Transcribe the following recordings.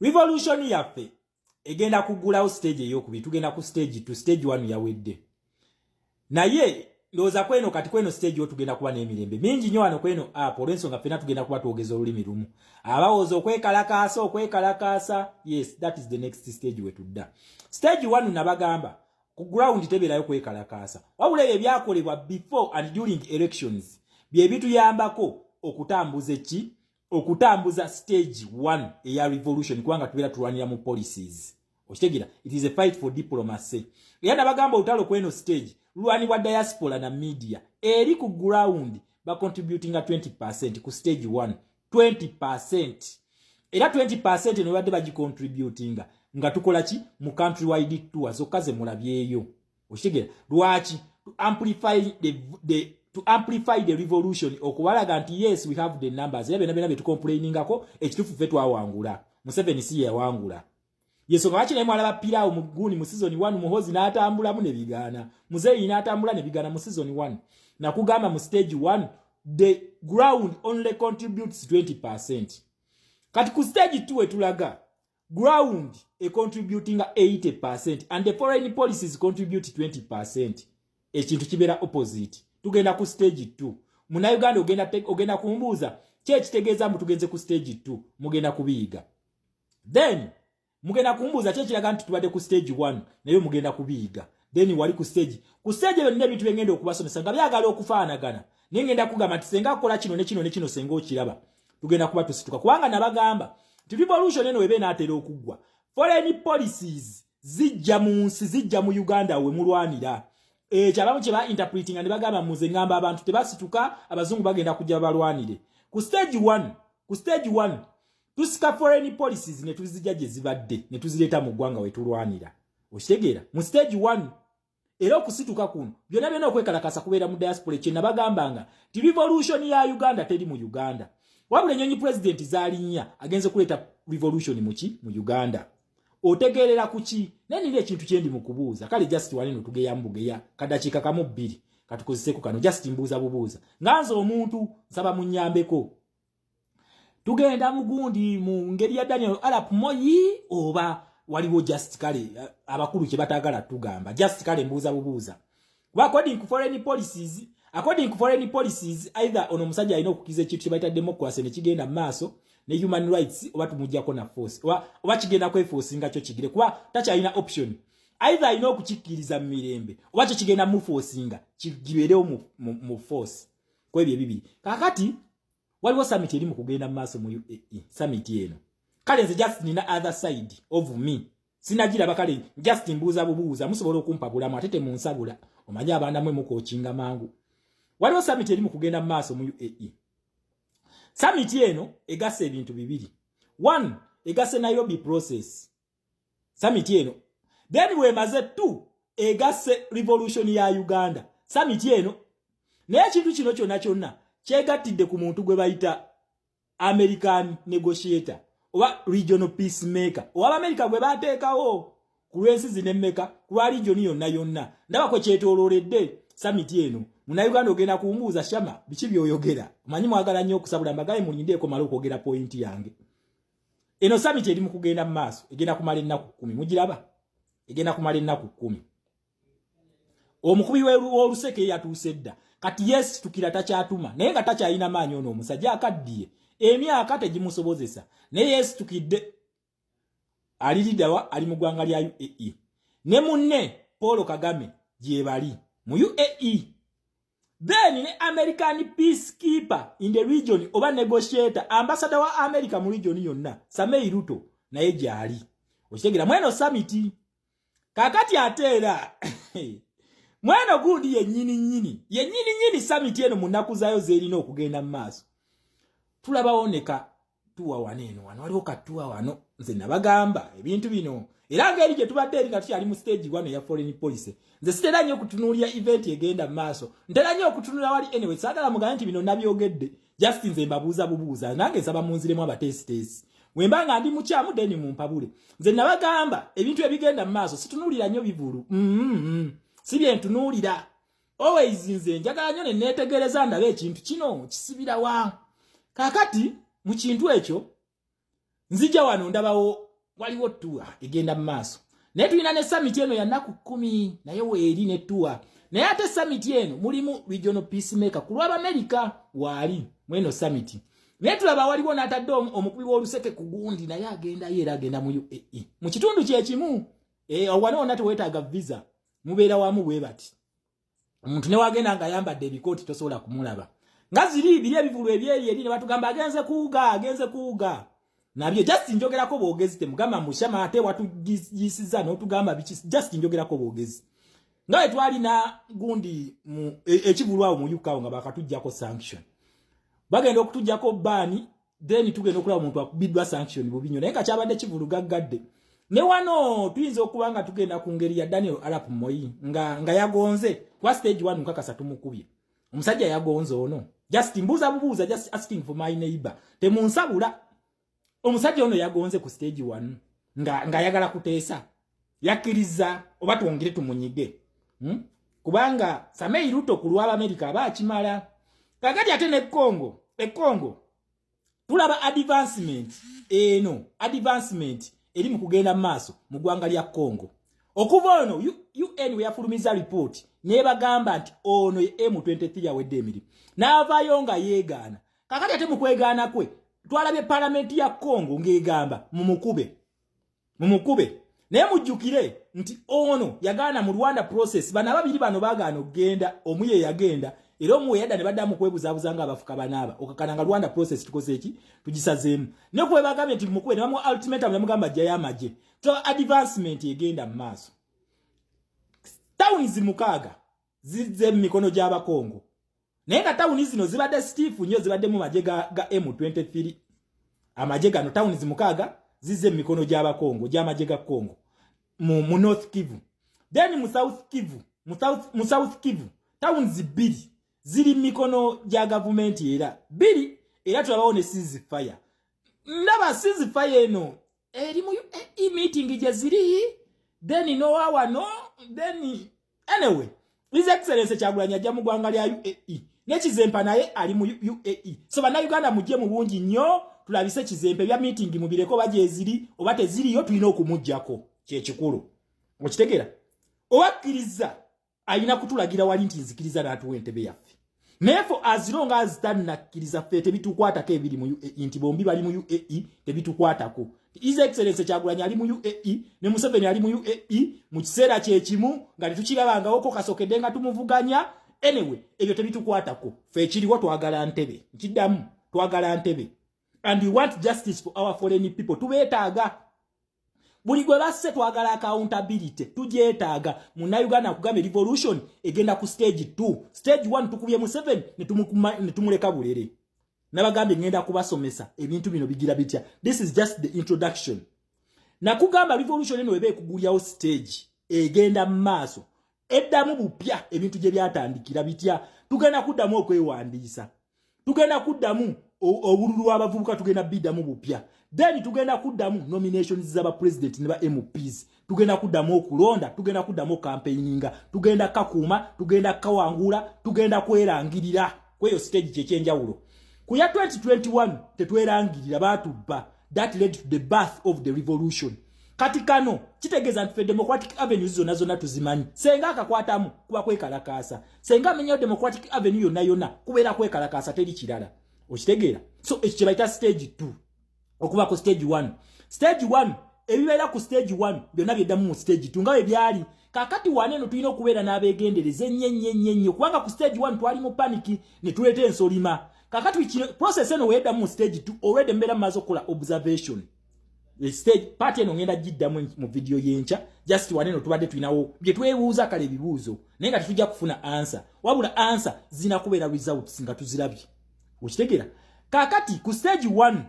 Revolution yaffe egenda kugulawo stage ey'okubiri tugenda ku stage 2 stage 1 yawedde naye loza kweno kati kweno stage yo tugenda kuba n'emirembe mingi nnyo wano kweno app olw'ensonga ffenna tugenda kuba twogeza olulimi lumu abawooza okwekalakaasa yes that is the next stage we tudda stage 1 nabagamba ku ground teberayo kwekalakaasa wabula ebyo ebyakolebwa before and during elections bye bituyambako okutambuza stage 1 eya revolution kubanga tubeera tulwanira mu policies okitegeera it is a fight for diplomacy era nabagamba olutalo kweno stage lulwanibwa diaspora na media eri ku ground ba contributing 20% ku stage 1 20% era 20% no badde bagicontributing nga tukola ki mu country wide tour zokaze mulabyeyo okitegeera lwaki to amplify the revolution okuwalaga nti yes we have the numbers era bena betu complainingako ekitufu fe twawangula Museveni si yawangula yeso kawachi naye mwalaba pilao muguni mu season 1 muhozi n'atambula mu nebigana muzeyi n'atambula nebigana mu season 1 na kugamba mu stage 1 the ground only contributes 20% kati ku stage 2 etulaga ground contributing 80% and the foreign policies contribute 20% ekintu kibera opposite tugenda ku stage 2 muna Uganda ogenda kumbuuza kyekitegeeza mu tugenze ku stage 2 mugenda kubiyiga then mugenda kumbuuza kyekiraga nti tubadde ku stage 1 naye mugenda kubiyiga then wali ku stage ebyo nne bintu byengenda okubasomesa nga byagala okufaanagana naye ngenda kugamba nti senga akola kino ne kino ne kino senga okiraba tugenda kuba tusituka kubanga nabagamba nti revolution eno ebe naatera okuggwa foreign policies zijja mu nsi zijja mu Uganda we mulwanira kyabamu kye ba interpreting and bagamba muze ngamba abantu tebasituka abazungu bagenda kujja balwanire ku stage 1 tusika foreign policies ne tuzijja gye zibadde ne tuzileta mu ggwanga we tulwanira okitegeera mu stage 1 era okusituka kuno byonna okwekalakasa kubeera mu diaspora kye nabagambanga ti revolution ya Uganda teri mu Uganda wabula ennyonyi president zaalinnya agenze kuleeta revolution mu Uganda otegerera kuki nani ekintu kyendi mu kubuuza kale just walino tugeya mbugeya kadakiika kamu 2 katukozeseko kano just mbuuza bubuuza nganza omuntu nsaba munnyambeko tugenda mugundi mu ngeri ya Daniel Arap Moi oba waliwo just kale abakulu kye batagala tugamba just kale mbuuza bubuuza according to foreign policies either ono musajja alina okukiza ekintu kye bayita democracy ne kigenda maaso ne human rights oba tumujjako na force oba kigenda kweforce nga kyo kigire kuba takyalina option either alina okukikkiriza mu mirembe oba kyo kigenda mu force nga kigibeerewo mu force kwebyo bibiri kakati waliwo summit eri mu kugenda mu maaso mu UAE summit eno kale nze just nina other side of me sinagiraba kale just mbuuza bubuuza musobola okumpabulamu atete mu nsabula omanyi abaana mwe mukokinga mangu waliwo summit eri mu kugenda mu maaso mu UAE summit eno egase ebintu bibiri 1 egase Nairobi process summit eno then wemaze 2 egase revolution ya Uganda summit eno naye ekintu kino kyonna kyegattidde ku muntu gwe bayita American negotiator oba regional peacemaker oba America gwe bateekawo ku lwensi zinemmeka ku lwa region yonna ndaba kwe kyetoololedde summit eno muna Uganda ogenda kumbuuza shama biki byoyogera manyi mwagala nnyo okusabula mbagaye mulindeeko malo okwogera point yange eno summit eri mu kugenda mu maaso egenda kumala ennaku 10 mugiraba egenda kumala ennaku 10 omukubi w'oluseke yatuuse dda kati yes tukira takyatuma naye nga takyalina maanyi ono omusajja akaddiye emyaka tegimusobozesa naye yes tukidde aliridawa ali mu ggwanga lya UAE ne munne Paul Kagame gyebali mu UAE then ne American peacekeeper in the region oba negotiator ambassador wa America mu region yonna Samei Ruto naye gyali okitegeera mweno summit kakati ateera mweno gundi yennyini summit eno mu nnaku zaayo zeerina okugenda mu maaso tulabawoneka tuwa waneno wano waliwo katuwa wano nze nabagamba ebintu bino era ngeri gye tubadde eri nga tukyali mu stage 1 ya foreign policy nze sitera nnyo okutunuulira event egenda mu maaso ntera nnyo okutunula wali anyway saagala mugane nti bino nabyogedde just nze mbabuuza bubuuza nange nsaba munziremu abateesiteesi wemba nga ndi mukyamu deni mumpabule nze nabagamba ebintu ebigenda mu maaso situnuulira nnyo bivulu si bye ntunuulira always nze njagala nnyo ne neetegereza ndaba ekintu kino kisibira wa kakati mu kintu ekyo nzija wano ndabawo waliwo tour egenda maaso naye tulina ne summit eno ya nnaku 10 naye weeri ne tour naye ate summit eno mulimu regional peacemaker ku lw'Amerika waali mweno summit naye tulaba waliwo n'atadde omukulu w'oluseke ku gundi naye agendayo era agenda mu UAE mu kitundu kyekimu wano wonna teweetaaga visa mubeera wamu bwe bati omuntu ne wagenda nga ayambadde ebikooti tosobola kumulaba nga ziri biri ebivulu ebyeri ne batugamba agenze kuuga nabyo just njogerako boogezi temugamba mushama ate watugisiza n'otugamba biki just njogerako boogezi nga twalina gundi mu ekivulwawo mu UK nga bakatujjako sanction bagenda okutujjako bani then tugenda okulaba omuntu akubiddwa sanction bubinyo naye nga kyabadde kivulu gaggadde ne wano tuyinza okuba nga tugenda ku ngeri ya Daniel Arap Moi nga yagonze kwa stage 1 nkakasa tumukubye omusajja yagonze ono just mbuuza just asking for my neighbor temunsabula omusajja ono yagonze ku stage 1 nga yagala kuteesa yakiriza oba tuongere tumunyige kubanga Samei Ruto ku lw'Amerika abakimala kakati ate ne Congo tulaba advancement eri mu kugenda maaso mu ggwanga lya Congo okuva ono UN we yafulumiza report ne bagamba nti ono M23 yawedde emirimu n'avaayo nga yeegaana kakati ate mu kwegaana kwe twalabye parliament ya Congo ng'egamba mumukube naye mujjukire nti ono yagaana mu Rwanda process bana babiri bano bagaana okugenda omuye yagenda era omuwe yadda ne baddamu kwebuzaabuza nga abafuka banaaba okakana nga Rwanda process tukoze eki tugisazeemu ne kuwe bagambye nti mukube ne bamu ultimatum ne mugamba ajja y'amagye to advancement egenda mu maaso towns mukaaga zizze mu mikono gy'Abakongo naye nga towns zino zibadde stiff nnyo zibadde mu magye ga M23 amagye gano towns mukaaga zizze mu mikono gy'Abakongo gy'amagye ga Kongo mu North Kivu then mu South Kivu towns bbiri ziri mikono gya government era tulabawo ne ceasefire ndaba ceasefire eno eri mu meeting gye ziri then then anyway His Excellency Kyagulanyi ajja mu ggwanga lya UAE n'ekizempa naye ali mu UAE so bannayuganda mujje mu bungi nnyo tulabise kizempe bya meeting mubireko baje eziri oba teziriyo tulina okumujjako kyekikulu okitegeera owakkiriza alina kutulagira wali nti nzikiriza n'atuwa entebe yaffe naye for as long as tannakkiriza ffe tebitukwatako ebiri mu UAE nti bombi bali mu UAE tebitukwatako His Excellency Kyagulanyi ali mu UAE ne Museveni ali mu UAE mu kiseera kyekimu nga tetukirabangawoko kasokedde nga tumuvuganya anyway ebyo tebitukwatako ffe ekiriwo twagala ntebe nkiddamu twagala ntebe and we want justice for our foreign people tubeetaaga buli gwe basse twagala accountability tujeetaaga munnayuganda kugamba revolution egenda ku stage 2 stage 1 tukubye mu 7 ne tumuleka bulere nabagambye ngenda kubasomesa ebintu bino bigira bitya this is just the introduction nakugamba revolution eno ebe kugulyawo stage egenda maaso eddamu bupya ebintu gye byatandikira bitya tugenda kuddamu okwewandiisa tugenda kuddamu obululu abavubuka tugenda biddamu bupya then tugenda kuddamu nominations z'aba president ne ba MPs tugenda kuddamu okulonda tugenda kuddamu campaigninga tugenda kakuuma tugenda kawangula tugenda kwerangirira kweyo stage kyekyenjawulo ku ya 2021 tetwerangirira batubba that led to the birth of the revolution kati kano kitegeeza nti Democratic Avenue zonna tuzimanyi senga akakwatamu kuba kwekalakaasa senga amenyayo Democratic Avenue yonna kubeera kwekalakaasa teri kirala okitegeera so ekyo kye bayita stage 2 okuba ku stage 1 ebibeera ku stage 1 byonna byeddamu mu stage 2 nga bwe byali kakati waneno tulina okubeera n'abeegendereza ennyo kubanga ku stage 1 twali mu paniki ne tuleeta ensolima kakati process eno weeddamu mu stage 2 already mbeera mumaze okukola observation stage part eno ngenda giddamu mu video yencha just waneno tubadde tulinawo bye twebuuza kale ebibuuzo naye nga tetujja kufuna answer wabula answer zina kubeera results nga tuzirabye okitegeera kakati ku stage 1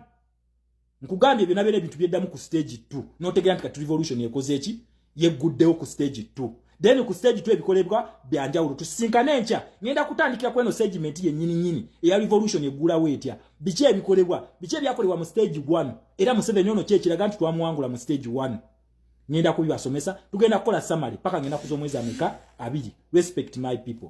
nkugambye byonna byonna ebintu byeddamu ku stage 2 notegeera nti kati revolution yekoze eki yegguddewo ku stage 2 then ku stage 2 ebikolebwa byanjawulo tusisinkane enkya ngenda kutandikira kweno segment yennyini eya revolution eggulawo etya biki ebikolebwa biki ebyakolebwa mu stage 1 era Museveni ono kyekiraga nti twamuwangula mu stage 1 ngenda kubibasomesa tugenda kukola summary paka ngenda kuza omwezi ameka 2 respect my people